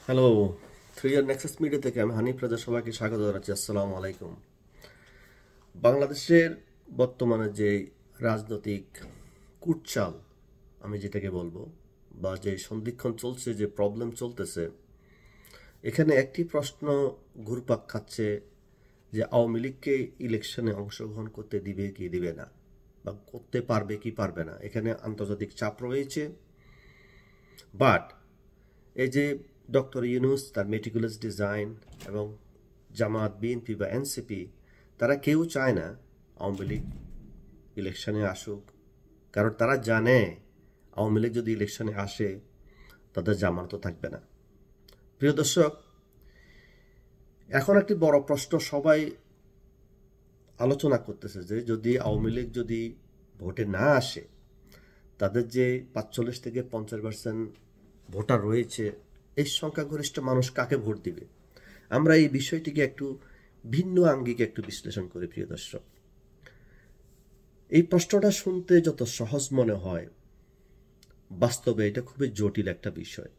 Hello, 3 ইয়ার Nexus media থেকে আমি হানিফ রাজা সবাইকে স্বাগত জানাচ্ছি। আসসালামু আলাইকুম। বাংলাদেশের বর্তমানে যে রাজনৈতিক কুটচাল আমি যেটাকে বলবো, বা যে সন্ধিক্ষণ চলছে, যে প্রবলেম চলতেছে, এখানে একটি প্রশ্ন ঘুরপাক খাচ্ছে যে আওয়ামী লীগকে ইলেকশনে অংশগ্রহণ করতে দিবে কি দিবে না, বা করতে পারবে কি পারবে না। এখানে আন্তর্জাতিক চাপ রয়েছে, বাট এই যে ডক্টর ইউনূস তার মেটিকুলাস ডিজাইন এবং জামাত, বিএনপি বা এনসিপি, তারা কেউ চায় না আওয়ামী লীগ ইলেকশনে আসুক, কারণ তারা জানে আওয়ামী লীগ যদি ইলেকশনে আসে তাদের জামানত থাকবে না। প্রিয় দর্শক, এখন একটি বড় প্রশ্ন সবাই আলোচনা করতেছে যে যদি আওয়ামী লীগ যদি ভোটে না আসে, তাদের যে ৪৫ থেকে ৫০% ভোটার রয়েছে, এই সংখ্যাগরিষ্ঠ মানুষ কাকে ভোট দিবে। আমরা এই বিষয়টিকে একটু ভিন্ন আঙ্গিকে একটু বিশ্লেষণ করি। প্রিয় দর্শক, এই প্রশ্নটা শুনতে যত সহজ মনে হয়, বাস্তবে এটা খুবই জটিল একটা বিষয়।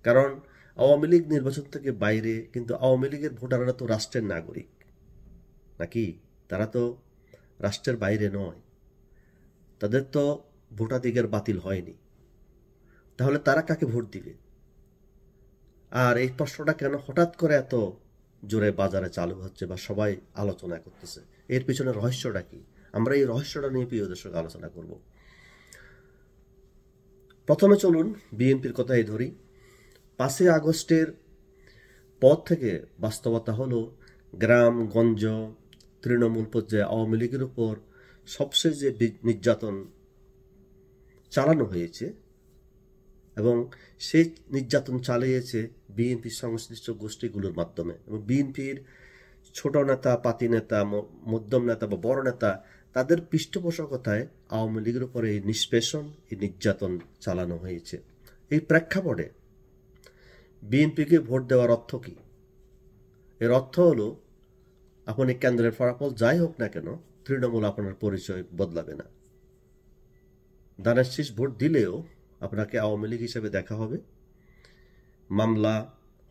কারণ আওয়ামী লীগ নির্বাচন থেকে বাইরে, কিন্তু আওয়ামী লীগের ভোটাররা তো রাষ্ট্রের নাগরিক, নাকি? তারা তো রাষ্ট্রের বাইরে নয়, তাদের তো ভোটাধিকার বাতিল হয়নি। তাহলে তারা কাকে ভোট দিবে? আর এই প্রশ্নটা কেন হঠাৎ করে এত জোরে বাজারে চালু হচ্ছে বা সবাই আলোচনা করতেছে, এর পিছনে রহস্যটা কি? আমরা এই রহস্যটা নিয়ে প্রিয় দর্শক আলোচনা করব। প্রথমে চলুন বিএনপির কথাই ধরি। 5ই আগস্টের পর থেকে বাস্তবতা হলো গ্রামগঞ্জ তৃণমূল পর্যায়ে আওয়ামী লীগের উপর সবচেয়ে যে নির্যাতন চালানো হয়েছে, এবং সেই নির্যাতন চালিয়েছে বিএনপির সংশ্লিষ্ট গোষ্ঠীগুলোর মাধ্যমে, এবং বিএনপির ছোট নেতা, পাতি নেতা, মধ্যম নেতা বা বড় নেতা, তাদের পৃষ্ঠপোষকতায় আওয়ামী লীগের উপরে এই নিষ্পেষণ, এই নির্যাতন চালানো হয়েছে। এই প্রেক্ষাপটে বিএনপিকে ভোট দেওয়ার অর্থ কি? এর অর্থ হলো আপনি কেন্দ্রের ফলাফল যাই হোক না কেন, তৃণমূল আপনার পরিচয় বদলাবে না। ধানের শীষ ভোট দিলেও আপনাকে আওয়ামী লীগ হিসেবে দেখা হবে। মামলা,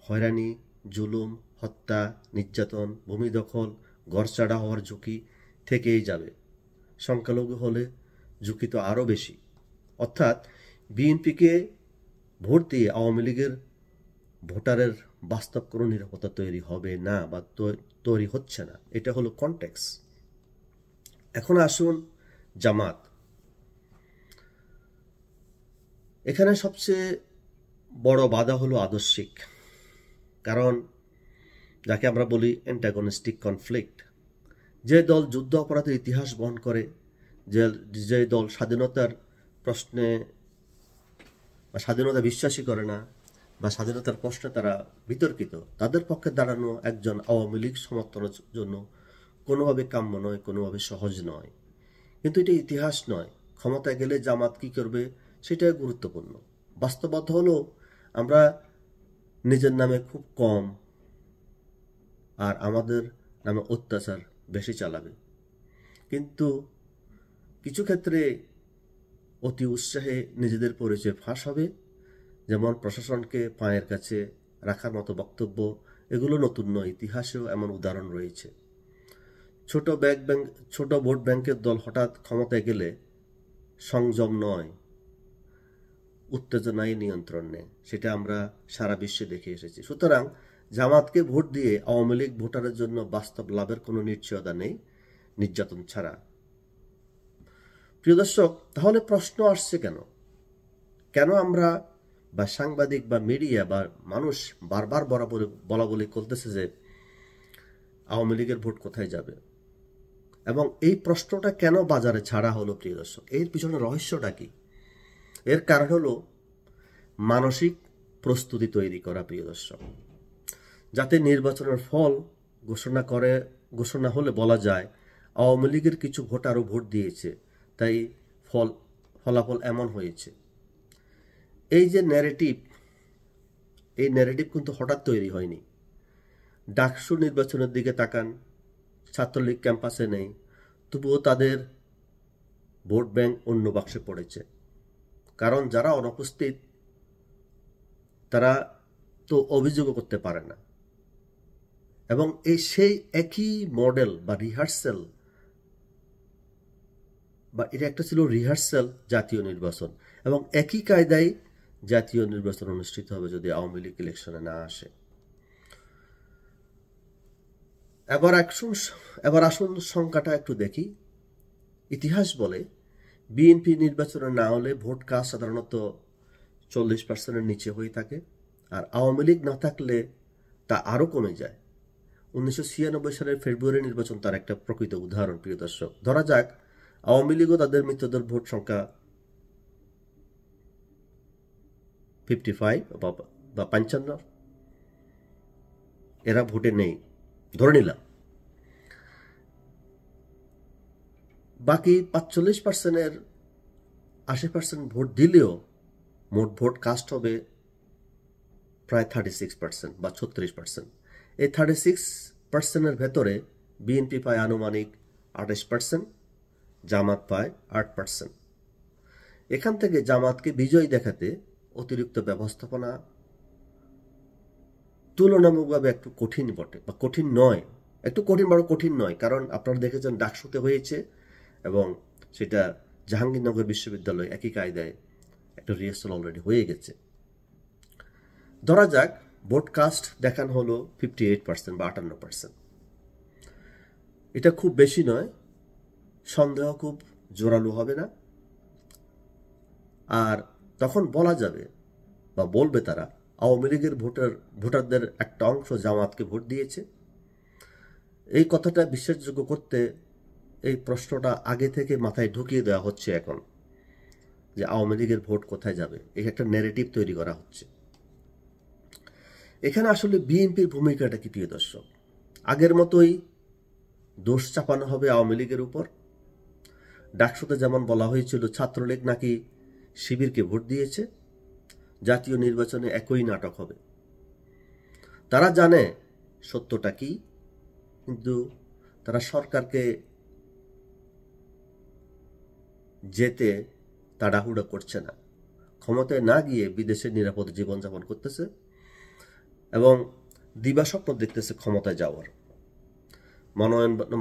হয়রানি, জুলুম, হত্যা, নির্যাতন, ভূমি দখল, ঘরছাড়া হওয়ার ঝুঁকি থেকেই যাবে। সংখ্যালঘু হলে ঝুঁকি তো আরও বেশি। অর্থাৎ বিএনপিকে ভোট দিয়ে আওয়ামী লীগের ভোটারের বাস্তব কোনো নিরাপত্তা তৈরি হবে না, বা তৈরি হচ্ছে না। এটা হলো কনটেক্স। এখন আসুন জামাত। এখানে সবচেয়ে বড় বাধা হলো আদর্শিক। কারণ যাকে আমরা বলি অ্যান্টাগনিস্টিক কনফ্লিক্ট, যে দল যুদ্ধ অপরাধের ইতিহাস বহন করে, যে দল স্বাধীনতার প্রশ্নে বা স্বাধীনতা বিশ্বাসী করে না, বা স্বাধীনতার প্রশ্নে তারা বিতর্কিত, তাদের পক্ষে দাঁড়ানো একজন আওয়ামী লীগ সমর্থনের জন্য কোনোভাবে কাম্য নয়, কোনোভাবে সহজ নয়। কিন্তু এটা ইতিহাস নয়। ক্ষমতায় গেলে জামাত কি করবে সেটাই গুরুত্বপূর্ণ। বাস্তবতা হলো আমরা নিজের নামে খুব কম, আর আমাদের নামে অত্যাচার বেশি চালাবে। কিন্তু কিছু ক্ষেত্রে অতি উৎসাহে নিজেদের পরিচয় ফাঁস হবে, যেমন প্রশাসনকে পায়ের কাছে রাখার মতো বক্তব্য। এগুলো নতুন নয়, ইতিহাসেও এমন উদাহরণ রয়েছে। ছোট ভোট ব্যাংকের দল হঠাৎ ক্ষমতায় গেলে সংযম নয়, উত্তেজনায় নিয়ন্ত্রণ নেয়। সেটা আমরা সারা বিশ্বে দেখে এসেছি। সুতরাং জামাতকে ভোট দিয়ে আওয়ামী লীগ ভোটারের জন্য বাস্তব লাভের কোনো নিশ্চয়তা নেই, নির্যাতন ছাড়া। প্রিয় দর্শক, তাহলে প্রশ্ন আসছে কেন কেন আমরা বা সাংবাদিক বা মিডিয়া বা মানুষ বারবার বলা বলি করতেছে যে আওয়ামী লীগের ভোট কোথায় যাবে, এবং এই প্রশ্নটা কেন বাজারে ছাড়া হলো? প্রিয় দর্শক, এর পিছনে রহস্যটা কি? এর কারণ হলো মানসিক প্রস্তুতি তৈরি করা। প্রিয় দর্শক, যাতে নির্বাচনের ফল ঘোষণা হলে বলা যায় আওয়ামী লীগের কিছু ভোটারও ভোট দিয়েছে, তাই ফলাফল এমন হয়েছে। এই যে ন্যারেটিভ, এই ন্যারেটিভ কিন্তু হঠাৎ তৈরি হয়নি। ডাকসু নির্বাচনের দিকে তাকান, ছাত্রলীগ ক্যাম্পাসে নেই, তবুও তাদের ভোট ব্যাংক অন্য বাক্সে পড়েছে। কারণ যারা অনুপস্থিত, তারা তো অভিযোগও করতে পারে না। এবং সেই একই মডেল বা রিহার্সাল, বা এটা একটা ছিল রিহার্সাল জাতীয় নির্বাচন, এবং একই কায়দায় জাতীয় নির্বাচন অনুষ্ঠিত হবে যদি আওয়ামী লীগ ইলেকশনে না আসে। এবার আসুন সংখ্যাটা একটু দেখি। ইতিহাস বলে বিএনপি নির্বাচনে না হলে ভোট কাস্ট সাধারণত 40%-এর নিচে হয়ে থাকে, আর আওয়ামী লীগ না থাকলে তা আরও কমে যায়। 1996 সালের ফেব্রুয়ারি নির্বাচন তার একটা প্রকৃত উদাহরণ। প্রিয় দর্শক, ধরা যাক আওয়ামী লীগও তাদের মিত্রদের ভোট সংখ্যা 55 বা 55, এরা ভোটে নেই ধরে নিলাম। বাকি 45%-এর 80% ভোট দিলেও মোট ভোট কাস্ট হবে প্রায় 36% বা 36%। এই 36%-এর ভেতরে বিএনপি পায় আনুমানিক 28%, জামাত পায় 8%। এখান থেকে জামাতকে বিজয়ী দেখাতে অতিরিক্ত ব্যবস্থাপনা তুলনামূলকভাবে একটু কঠিন বটে, বা কঠিন নয়, একটু কঠিন বড় কঠিন নয়, কারণ আপনারা দেখেছেন ডাকসুতে হয়েছে এবং সেটা জাহাঙ্গীরনগর বিশ্ববিদ্যালয় একই কায়দায় একটা রিহার্সাল অলরেডি হয়ে গেছে। ধরা যাক ভোটকাস্ট দেখানো হলো 58% বা 58%। এটা খুব বেশি নয়, সন্দেহ খুব জোরালো হবে না। আর তখন বলা যাবে বা বলবে তারা আওয়ামী লীগের ভোটারদের একটা অংশ জামাতকে ভোট দিয়েছে। এই কথাটা বিশ্বাসযোগ্য করতে এই প্রশ্নটা আগে থেকে মাথায় ঢুকিয়ে দেওয়া হচ্ছে এখন, যে আওয়ামী লীগের ভোট কোথায় যাবে, এই একটা ন্যারেটিভ তৈরি করা হচ্ছে। এখানে আসলে বিএনপির ভূমিকাটা কি প্রিয় দর্শক? আগের মতোই দোষ চাপানো হবে আওয়ামী লীগের উপর। ডাকসুতে যেমন বলা হয়েছিল ছাত্রলীগ নাকি শিবিরকে ভোট দিয়েছে, জাতীয় নির্বাচনে একই নাটক হবে। তারা জানে সত্যটা কি, কিন্তু তারা সরকারকে যেতে তাড়াহুড়ো করছে না। ক্ষমতায় না গিয়ে বিদেশে নিরাপদ জীবনযাপন করতেছে এবং দিবাস্বপ্ন দেখতেছে ক্ষমতায় যাওয়ার।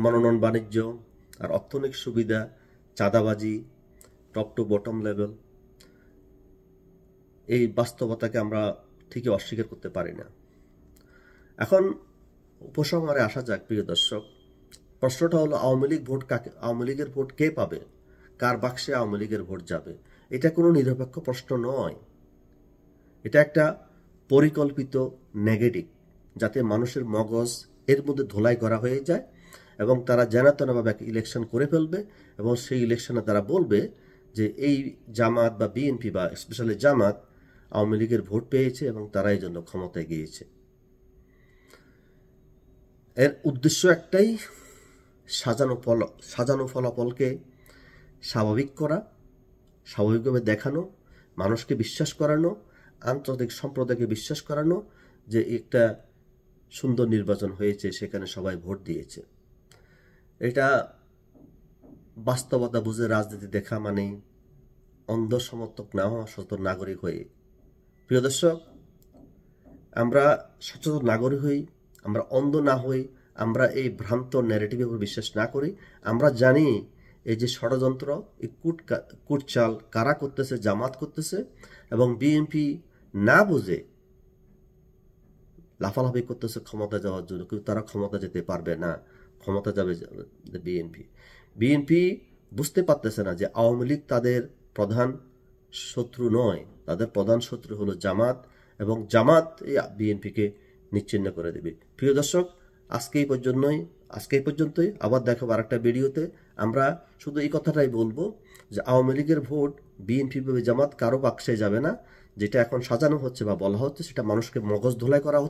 মনোনয়ন বাণিজ্য আর অর্থনৈতিক সুবিধা, চাঁদাবাজি, টপ টু বটম লেভেল, এই বাস্তবতাকে আমরা ঠিকই অস্বীকার করতে পারি না। এখন উপসংহারে আসা যাক প্রিয় দর্শক। প্রশ্নটা হলো আওয়ামী লীগের ভোট কে পাবে, কার বাক্সে আওয়ামী লীগের ভোট যাবে? এটা কোনো নিরপেক্ষ প্রশ্ন নয়, এটা একটা পরিকল্পিত নেগেটিভ, যাতে মানুষের মগজ এর মধ্যে ধোলাই করা হয়ে যায় এবং তারা জানাতনাভাবে একটা ইলেকশন করে ফেলবে এবং সেই ইলেকশনে তারা বলবে যে এই জামাত বা বিএনপি বা স্পেশালি জামাত আওয়ামী লীগের ভোট পেয়েছে এবং তারা এই জন্য ক্ষমতায় গিয়েছে। এর উদ্দেশ্য একটাই, সাজানো ফলাফলকে স্বাভাবিক করা, স্বাভাবিকভাবে দেখানো, মানুষকে বিশ্বাস করানো, আন্তর্জাতিক সম্প্রদায়কে বিশ্বাস করানো যে একটা সুন্দর নির্বাচন হয়েছে, সেখানে সবাই ভোট দিয়েছে। এটা বাস্তবতা বুঝে রাজনীতি দেখা মানে অন্ধ সমর্থক না হওয়া সচেতন নাগরিক হয়ে। প্রিয় দর্শক, আমরা সচেতন নাগরিক হই, আমরা অন্ধ না হই, আমরা এই ভ্রান্ত ন্যারেটিভের উপর বিশ্বাস না করি। আমরা জানি এই যে ষড়যন্ত্র, এই কুটচাল কারা করতেছে, জামাত করতেছে, এবং বিএনপি না বুঝে লাফালাফি করতেছে ক্ষমতা যাওয়ার জন্য, কিন্তু তারা ক্ষমতা যেতে পারবে না, ক্ষমতা যাবে বিএনপি বুঝতে পারতেছে না যে আওয়ামী লীগ তাদের প্রধান শত্রু নয়, তাদের প্রধান শত্রু হলো জামাত, এবং জামাত এই বিএনপিকে নিশ্চিহ্ন করে দেবে। প্রিয় দর্শক, আজকে এই পর্যন্তই। আবার দেখাবো আরেকটা ভিডিওতে। আমরা শুধু এই কথাটাই বলবো যে আওয়ামী লীগের ভোট বিএনপি বা জামাত কারো বাক্সে যাবে না। যেটা এখন সাজানো হচ্ছে বা বলা হচ্ছে, সেটা মানুষকে মগজ ধোলাই করা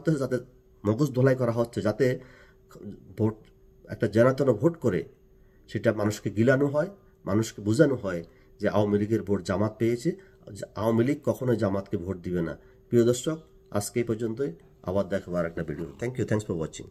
হচ্ছে, যাতে ভোট একটা জনাতন ভোট করে সেটা মানুষকে গিলানো হয়, মানুষকে বোঝানো হয় যে আওয়ামী লীগের ভোট জামাত পেয়েছে, আওয়ামী লীগ কখনোই জামাতকে ভোট দিবে না। প্রিয় দর্শক, আজকে এই পর্যন্তই। আবার দেখাবো আরেকটা ভিডিও। Thanks for watching.